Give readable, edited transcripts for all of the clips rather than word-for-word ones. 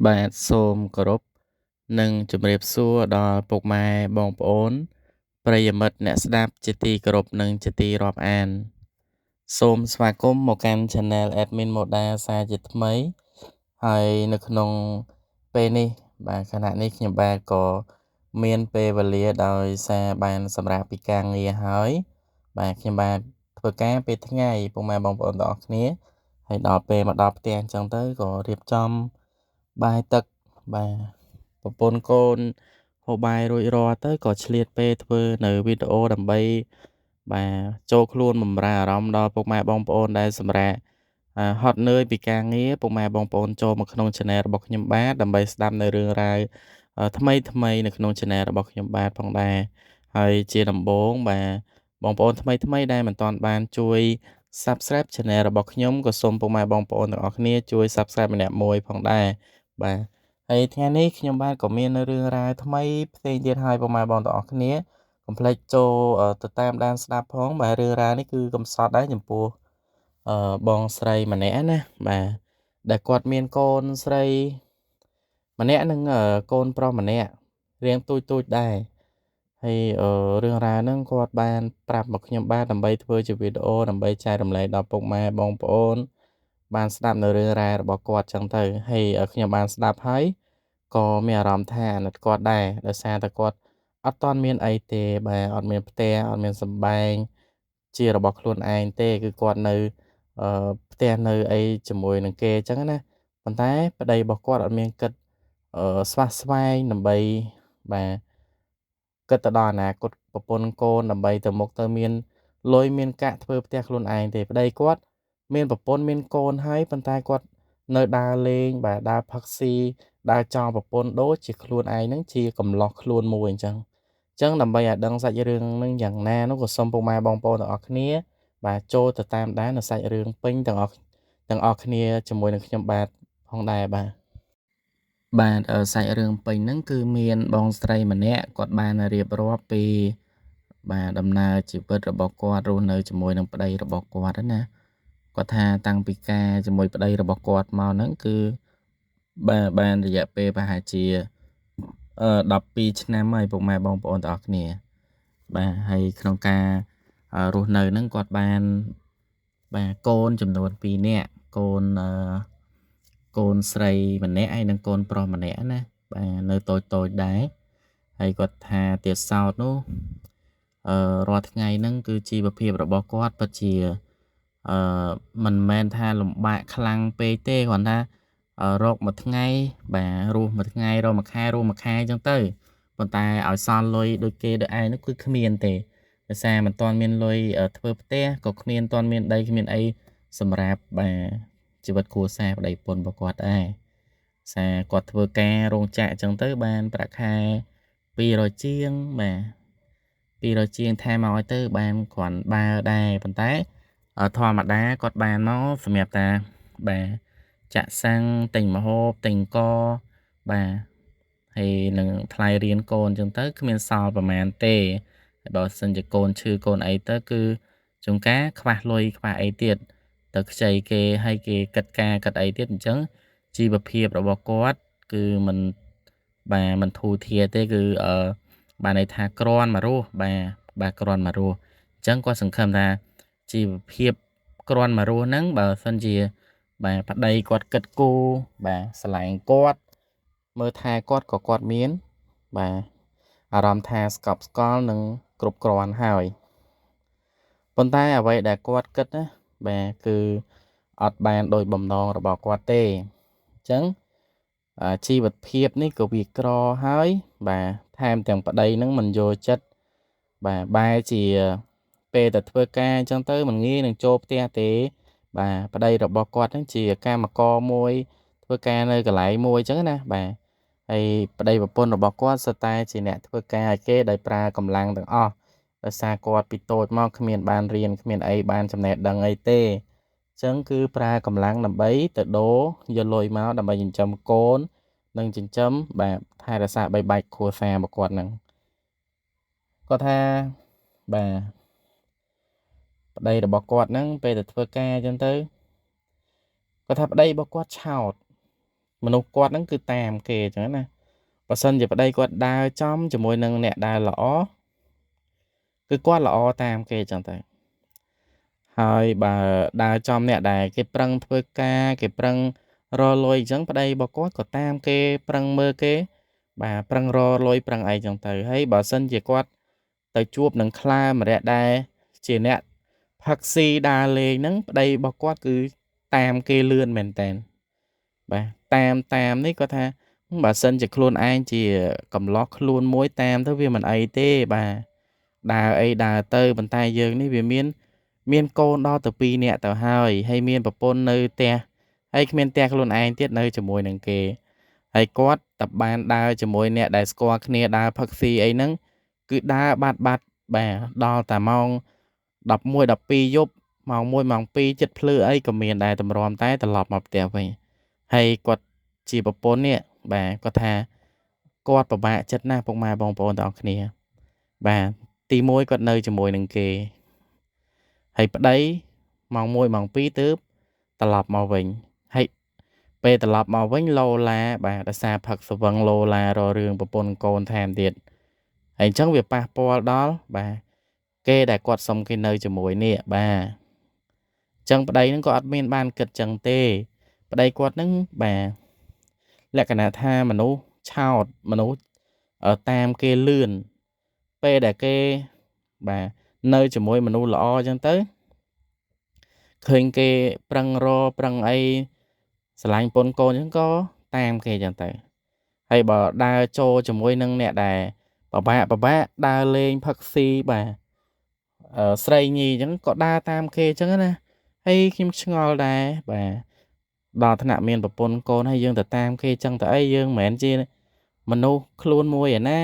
បាទសូមគោរពនិងជម្រាបសួរដល់ពុកម៉ែបងប្អូនប្រិយមិត្តអ្នកស្ដាប់ជាទីគោរពនិងជាទីរាប់អានសូមស្វាគមន៍មកកាន់ Channel Admin Moda សារជាថ្មីហើយនៅក្នុងពេលនេះបាទខណៈនេះខ្ញុំបាទក៏មានពេលវេលាដោយសារបានសម្រាប់ពីការងារហើយបាទខ្ញុំបាទធ្វើការពេលថ្ងៃពុកម៉ែបងប្អូនទាំងអស់គ្នាហើយដល់ពេលមកដល់ផ្ទះអញ្ចឹងទៅក៏រៀបចំបាយទឹកបាទប្រពន្ធកូនហូបបាយរួចរាល់ទៅក៏ឆ្លៀតពេលធ្វើនៅវីដេអូដើម្បីបាទចូលខ្លួនបម្រើអារម្មណ៍ដល់ពុកម៉ែបងប្អូនដែលសម្រាប់ហត់នឿយពីការងារពុកម៉ែបងប្អូនចូលមកក្នុង Channel របស់ខ្ញុំបាទដើម្បីស្ដាប់នៅរឿងរ៉ាវថ្មីៗនៅក្នុង Channel របស់ខ្ញុំបាទផងដែរហើយជាដំបូងបាទបងប្អូនថ្មីៗដែលមិនទាន់បានជួយ Subscribe Channel របស់ខ្ញុំក៏សូមពុកម៉ែបងប្អូនទាំងអស់គ្នាជួយ Subscribe ម្នាក់មួយផងដែរបាទហើយថ្ងៃនេះខ្ញុំបាទក៏មាននៅរឿងរ៉ាវថ្មីផ្សេងទៀតហើយពុកម៉ែបងទាំងអស់គ្នាកុំភ្លេចចូលទៅតាមដានស្ដាប់ផងបាទរឿងរ៉ាវនេះគឺកំសត់ដែរចំពោះបងស្រីម្នាក់ណាបាទដែលគាត់មានកូនស្រីម្នាក់និងកូនប្រុសម្នាក់រៀងទូចៗដែរហើយរឿងរ៉ាវហ្នឹងគាត់បានប្រាប់មកខ្ញុំបាទដើម្បីធ្វើជាវីដេអូដើម្បីចែករំលែកដល់ពុកម៉ែបងប្អូនបានស្ដាប់នៅរឿងរ៉ាវរបស់គាត់ចឹងទៅហើយខ្ញុំបានស្ដាប់ហើយក៏មានអារម្មណ៍ថាអាណិតគាត់ដែរដោយសារតែគាត់អត់ទាន់មានអីទេបាទអត់មានផ្ទះអត់មានសម្បែងជារបស់ខ្លួនឯងទេគឺគាត់នៅផ្ទះនៅអីជាមួយនឹងគេចឹងណាប៉ុន្តែប្តីរបស់គាត់អត់មានគិតស្វះស្វែងដើម្បីបាទគិតទៅដល់អនាគតប្រពន្ធកូនដើម្បីទៅមុខទៅមានលុយមានកាក់ធ្វើផ្ទះខ្លួនឯងទេប្តីគាត់មានប្រពន្ធមានកូនហើយប៉ុន្តែគាត់នៅដើរលេងបាទដើរផឹកស៊ីដើរចោលប្រពន្ធដូចជាខ្លួនឯងហ្នឹងជាកំឡោះខ្លួនមួយអញ្ចឹងដើម្បីឲ្យដឹងសាច់រឿងនឹងយ៉ាងណានោះក៏សូមពុកម៉ែបងប្អូនទាំងអស់គ្នាបាទចូលទៅតាមដាននៅសាច់រឿងពេញទាំងអស់គ្នាជាមួយនឹងខ្ញុំបាទផងដែរបាទសាច់រឿងពេញហ្នឹងគឺមានបងស្រីម្នាក់គាត់បានរៀបរាប់ពីបាទដំណើរជីវិតរបស់គាត់រស់នៅជាមួយនឹងប្តីរបស់គាត់ហ្នឹងណាគាត់ថាតាំងពីការជាមួយប្តីរបស់គាត់មកហ្នឹងគឺបាទបានរយៈពេលប្រហែលជា12ឆ្នាំហើយពុកម៉ែបងប្អូនទាំងអស់គ្នាបាទហើយក្នុងការរស់នៅហ្នឹងគាត់បានបាទកូនចំនួន2នាក់កូនកូនស្រីម្នាក់ហើយនិងកូនប្រុសម្នាក់ណាបាទនៅតូចដែរហើយគាត់ថាទៀតសោតនោះរាល់ថ្ងៃហ្នឹងគឺជីវភាពរបស់គាត់ពិតជាអឺមិនមែនថាលំបាកខ្លាំងពេកទេគ្រាន់ថារកមួយថ្ងៃបាទរស់មួយថ្ងៃរកមួយខែរស់មួយខែអញ្ចឹងទៅប៉ុន្តែឲ្យសល់លុយដូចគេដូចឯងនោះគឺគ្មានទេដោយសារមិនទាន់មានលុយធ្វើផ្ទះក៏គ្មានទាន់មានដីគ្មានអីសម្រាប់បាទជីវិតគ្រួសារប្តីប្រពន្ធរបស់គាត់ដែរសារគាត់ធ្វើការរោងចក្រអញ្ចឹងទៅបានប្រាក់ខែ200ជាងបាទ200ជាងថែមឲ្យទៅបានគ្រាន់បើដែរប៉ុន្តែធម្មតាគាត់បានមកសម្រាប់តាបាទចាក់សាំងទិញម្ហូបទិញអង្ករបាទហើយនឹងថ្លៃរៀនកូនអញ្ចឹងទៅគ្មានសល់ប្រមាណទេហើយបើសិនជាកូនឈឺកូនអីទៅគឺជួនកាលខ្វះលុយខ្វះអីទៀតទៅខ្ចីគេហើយគេគិតការគិតអីទៀតអញ្ចឹងជីវភាពរបស់គាត់គឺមិនធូរធារទេគឺបានន័យថាគ្រាន់មករស់បាទគ្រាន់មករស់អញ្ចឹងគាត់សង្ឃឹមថាជីវភាពគ្រាន់មករស់ហ្នឹងបើសិនជាបាទប្តីគាត់គិតគូរបាទស្រឡាញ់គាត់មើលថែគាត់ក៏គាត់មានបាទអារម្មណ៍ថាស្កប់ស្កល់និងគ្រប់គ្រាន់ហើយប៉ុន្តែអ្វីដែលគាត់គិតណាបាទគឺអត់បានដោយបំណងរបស់គាត់ទេអញ្ចឹងជីវភាពនេះក៏វាក្រហើយបាទថែមទាំងប្តីនឹងមិនយល់ចិត្តបាទបែរជាពេលតែធ្វើការអញ្ចឹងទៅមិនងាយនឹងចូលផ្ទះទេបាទប្តីរបស់គាត់ហ្នឹងជាកម្មករមួយធ្វើការនៅកន្លែងមួយអញ្ចឹងណាបាទហើយប្តីប្រពន្ធរបស់គាត់សុទ្ធតែជាអ្នកធ្វើការឲ្យគេដោយប្រើកម្លាំងទាំងអស់ដោយសារគាត់ពីតូចមកគ្មានបានរៀនគ្មានអីបានចំណេះដឹងអីទេអញ្ចឹងគឺប្រើកម្លាំងដើម្បីទៅដូរយកលុយមកដើម្បីចិញ្ចឹមកូននិងចិញ្ចឹមបាទថែរក្សាបីបាច់គ្រួសាររបស់គាត់ហ្នឹងគាត់ថាបាទប្តីរបស់គាត់ហ្នឹងពេលទៅធ្វើការអញ្ចឹងទៅគាត់ថាប្តីរបស់គាត់ឆោត មនុស្សគាត់ហ្នឹងគឺតាមគេអញ្ចឹងណាបើសិនជាប្តីគាត់ដើរចំជាមួយនឹងអ្នកដែលល្អគឺគាត់ល្អតាមគេអញ្ចឹងទៅហើយបើដើរចំអ្នកដែលគេប្រឹងធ្វើការគេប្រឹងរលុយអញ្ចឹងប្តីរបស់គាត់ក៏តាមគេប្រឹងមើលគេបាទប្រឹងរលុយប្រឹងអីអញ្ចឹងទៅហើយបើសិនជាគាត់ទៅជួបនឹងខ្លាម្នាក់ដែលជាអ្នកផឹកស៊ីដើរលេងហ្នឹងប្តីរបស់គាត់គឺតាមគេលឿនមែនតើបាទតាមនេះគាត់ថាបើសិនជាខ្លួនឯងជាកំឡោះខ្លួនមួយតាមទៅវាមិនអីទេបាទដើរអីដើរទៅប៉ុន្តែយើងនេះវាមានកូនដល់ទៅ2នាក់ទៅហើយមានប្រពន្ធនៅផ្ទះហើយគ្មានផ្ទះខ្លួនឯងទៀតនៅជាមួយនឹងគេហើយគាត់តែបានដើរជាមួយអ្នកដែលស្គាល់គ្នាដើរផឹកស៊ីអីហ្នឹងគឺដើរបាត់បាទដល់តែម៉ោង11 12យប់ម៉ោង1ម៉ោង2ជិតភ្លឺអីក៏មានដែរទម្រាំតែត្រឡប់មកផ្ទះវិញហើយគាត់ជាប្រពន្ធនេះបាទគាត់ថាគាត់ពិបាកចិត្តណាស់ពុកម៉ែបងប្អូនទាំងអស់គ្នាបាទទី1គាត់នៅជាមួយនឹងគេហើយប្តីម៉ោង1ម៉ោង2ទើបត្រឡប់មកវិញហើយពេលត្រឡប់មកវិញលោឡាបាទដោយសារផឹកស្វឹងលោឡារករឿងប្រពន្ធកូនថែមទៀតហើយអញ្ចឹងវាប៉ះពាល់ដល់បាទគេដែលគាត់សុំគេនៅជាមួយនេះបាទអញ្ចឹងប្តីហ្នឹងក៏អត់មានបានគិតចឹងទេប្តីគាត់ហ្នឹងបាទលក្ខណៈថាមនុស្សឆោតមនុស្សតាមគេលឿនពេលដែលគេបាទនៅជាមួយមនុស្សល្អអញ្ចឹងទៅឃើញគេប្រឹងរប្រឹងអីស្រឡាញ់ពូនកូនអញ្ចឹងក៏តាមគេអញ្ចឹងទៅហើយបើដើរចូលជាមួយនឹងអ្នកដែលពិបាកដើរលេងផឹកស៊ីបាទស្រីញីអញ្ចឹងក៏ដើរតាមគេអញ្ចឹងណាហើយខ្ញុំឆ្ងល់ដែរបាទដល់ថ្នាក់មានប្រពន្ធកូនហើយយើងទៅតាមគេអញ្ចឹងទៅអីយើងមិនមែនជាមនុស្សខ្លួនមួយឯណា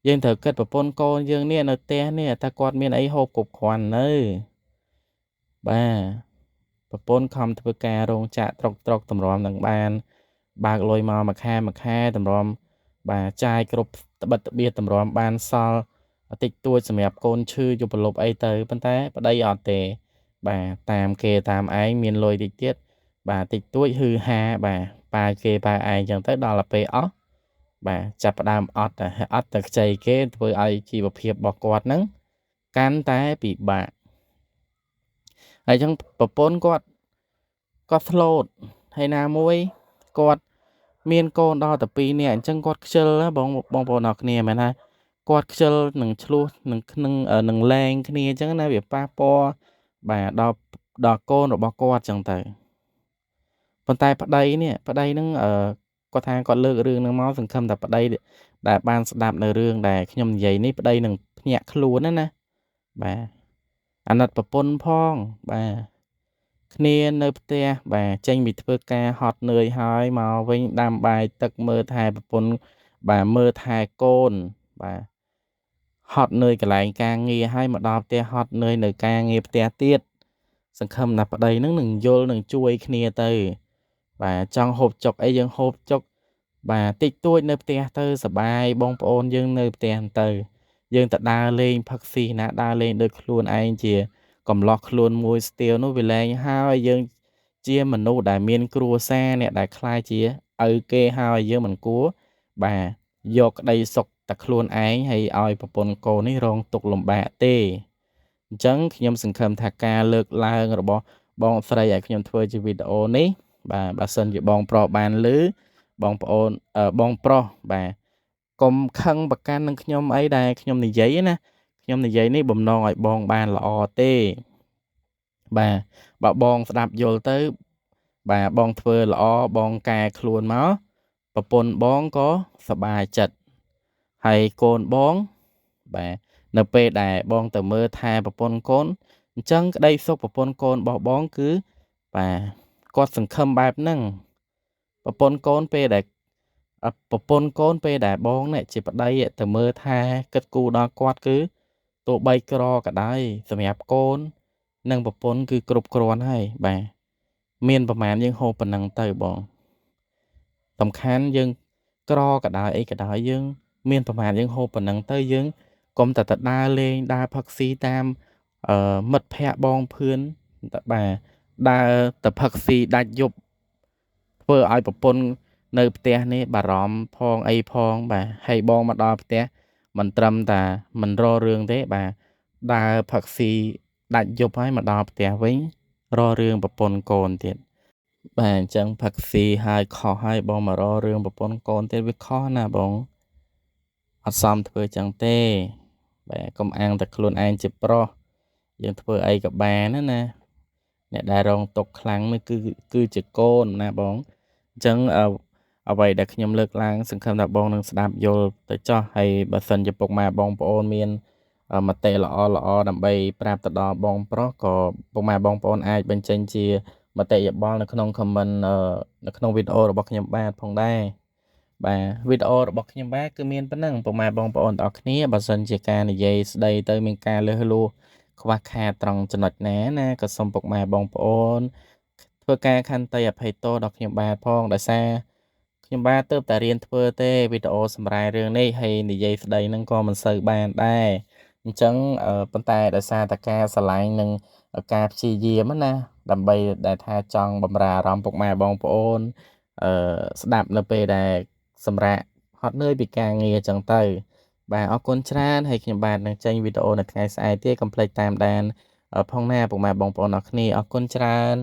យើងត្រូវគិតប្រពន្ធកូនយើងនេះនៅផ្ទះនេះថាគាត់មានអីហូបគ្រប់គ្រាន់នៅបាទប្រពន្ធខំធ្វើការរោងចក្រត្រុកតម្រាំនឹងបានបើកលុយមកមួយខែតម្រាំបាទចាយគ្រប់ត្បិតត្បៀតតម្រាំបានសល់តិចតួចសម្រាប់កូនឈឺយកប្រឡប់អីទៅប៉ុន្តែប្តីអត់ទេបាទតាមគេតាមឯងមានលុយតិចទៀតបាទតិចតួចហឺហាបាទប៉ាគេប៉ាឯងចឹងទៅដល់ទៅពេលអស់បាទចាប់ផ្ដើមអត់ទៅខ្ចីគេធ្វើឲ្យជីវភាពរបស់គាត់ហ្នឹងកាន់តែពិបាកហើយចឹងប្រពន្ធគាត់ស្លូតហើយណាមួយគាត់មានកូនដល់តែ2នាក់អញ្ចឹងគាត់ខ្ជិលណាបងប្អូនអរគ្នាមែនថាគាត់ខ្ជិលនឹងឆ្លោះនឹងលែងគ្នាអញ្ចឹងណាវាប៉ះពាល់បាទដល់កូនរបស់គាត់អញ្ចឹងទៅប៉ុន្តែប្តីហ្នឹងគាត់ថាគាត់លើករឿងហ្នឹងមកសង្ឃឹមថាប្តីដែលបានស្ដាប់នៅរឿងដែលខ្ញុំនិយាយនេះប្តីនឹងភ្ញាក់ខ្លួនណាបាទអាណិតប្រពន្ធផងបាទគ្នានៅផ្ទះបាទចេញពីធ្វើការហត់នឿយហើយមកវិញដាំបាយទឹកមើលថែប្រពន្ធបាទមើលថែកូនបាទហត់នឿយកន្លែងការងារហើយមកដល់ផ្ទះហត់នឿយនៅការងារផ្ទះទៀតសង្ឃឹមថាប្តីនឹងយល់នឹងជួយគ្នាទៅបាទចង់ហូបចុកអីយើងហូបចុកបាទតិចតួចនៅផ្ទះទៅសប្បាយបងប្អូនយើងនៅផ្ទះទៅយើងទៅដើរលេងផឹកស៊ីណាដើរលេងដោយខ្លួនឯងជាកំឡោះខ្លួនមួយស្ទៀវនោះវាលែងហើយយើងជាមនុស្សដែលមានគ្រួសារអ្នកដែលក្លាយជាឪគេហើយយើងមិនគួរបាទយកក្តីសុខតែខ្លួនឯងហើយឲ្យប្រពន្ធកូននេះរងទុក្ខលំបាកទេអញ្ចឹងខ្ញុំសង្ឃឹមថាការលើកឡើងរបស់បងស្រីឲ្យខ្ញុំធ្វើជាវីដេអូនេះបាទបើសិនជាបងប្រុសបានឮបងប្អូនបងប្រុសបាទកុំខឹងប្រកាន់នឹងខ្ញុំអីដែលខ្ញុំនិយាយណាខ្ញុំនិយាយនេះបំណងឲ្យបងបានល្អទេបាទបើបងស្ដាប់យល់ទៅបាទបងធ្វើល្អបងកែខ្លួនមកប្រពន្ធបងក៏សប្បាយចិត្តហើយកូនបងបាទនៅពេលដែលបងទៅមើលថែប្រពន្ធកូនអញ្ចឹងក្តីសុខប្រពន្ធកូនរបស់បងគឺបាទគាត់សង្ឃឹមបែបហ្នឹងប្រពន្ធកូនពេលដែលប្រពន្ធកូនពេលដែលបងនេះជាប្តីទៅមើលថែគិតគូរដល់គាត់គឺទោះបីក្រក៏ដោយសម្រាប់កូននិងប្រពន្ធគឺគ្រប់គ្រាន់ហើយបាទមានប្រមាណយើងហូបប៉ុណ្ណឹងទៅបងសំខាន់យើងក្រក៏ដោយអីក៏ដោយយើងមានប្រមាណយើងហូបប៉ុណ្ណឹងទៅយើងកុំតែដើរលេងដើរផឹកស៊ីតាមមិត្តភ័ក្តិបងភឿនតើបាទដើរទៅផឹកស៊ីដាច់យប់ ធ្វើឲ្យប្រពន្ធនៅផ្ទះនេះបារម្ភផងអីផងបាទហើយបងមកដល់ផ្ទះមិនត្រឹមតែមិនរករឿងទេបាទដើរផឹកស៊ីដាច់យប់ហើយមកដល់ផ្ទះវិញរករឿងប្រពន្ធកូនទៀតបាទអញ្ចឹងផឹកស៊ីហើយខុសហើយបងមករករឿងប្រពន្ធកូនទៀតវាខុសណាបងអត់សមធ្វើចឹងទេបាទកុំអាងតែខ្លួនឯងជាប្រុសយើងធ្វើអីក៏បានណាអ្នកដែលរងទុក្ខខ្លាំងនេះគឺជាកូនណាបងអញ្ចឹងអ្វីដែលខ្ញុំលើកឡើងសង្ឃឹមថាបងនឹងស្ដាប់យល់ទៅចោះហើយបើសិនជាពុកម៉ែបងប្អូនមានមតិល្អដើម្បីប្រាប់ទៅដល់បងប្រុសក៏ពុកម៉ែបងប្អូនអាចបញ្ចេញជាមតិយោបល់នៅក្នុង comment នៅក្នុងវីដេអូរបស់ខ្ញុំបាទផងដែរបាទវីដេអូរបស់ខ្ញុំបាទគឺមានប៉ុណ្ណឹងពុកម៉ែបងប្អូនទាំងអស់គ្នាបើសិនជាការនិយាយស្ដីទៅមានការលើសលួសខ្វះខាតត្រង់ចំណុចណាក៏សូមពុកម៉ែបងប្អូនធ្វើការខន្តីអភ័យទោសដល់ខ្ញុំបាទផងដោយសារខ្ញុំបាទទើបតែរៀនធ្វើទេវីដេអូសម្រាយរឿងនេះហើយនិយាយស្ដីហ្នឹងក៏មិនសូវបានដែរអញ្ចឹងប៉ុន្តែដោយសារតែការស្រឡាញ់និងការព្យាយាមណាដើម្បីដែលថាចង់បំរើអារម្មណ៍ពុកម៉ែបងប្អូនស្ដាប់នៅពេលដែលសម្រាប់ហត់នឿយពីការងារអញ្ចឹងទៅបាទអរគុណច្រើនហើយខ្ញុំបាទនឹងចេញវីដេអូនៅថ្ងៃស្អែកទៀតកុំភ្លេចតាមដានផងណាពុកម៉ែបងប្អូនអរគ្នាអរគុណច្រើន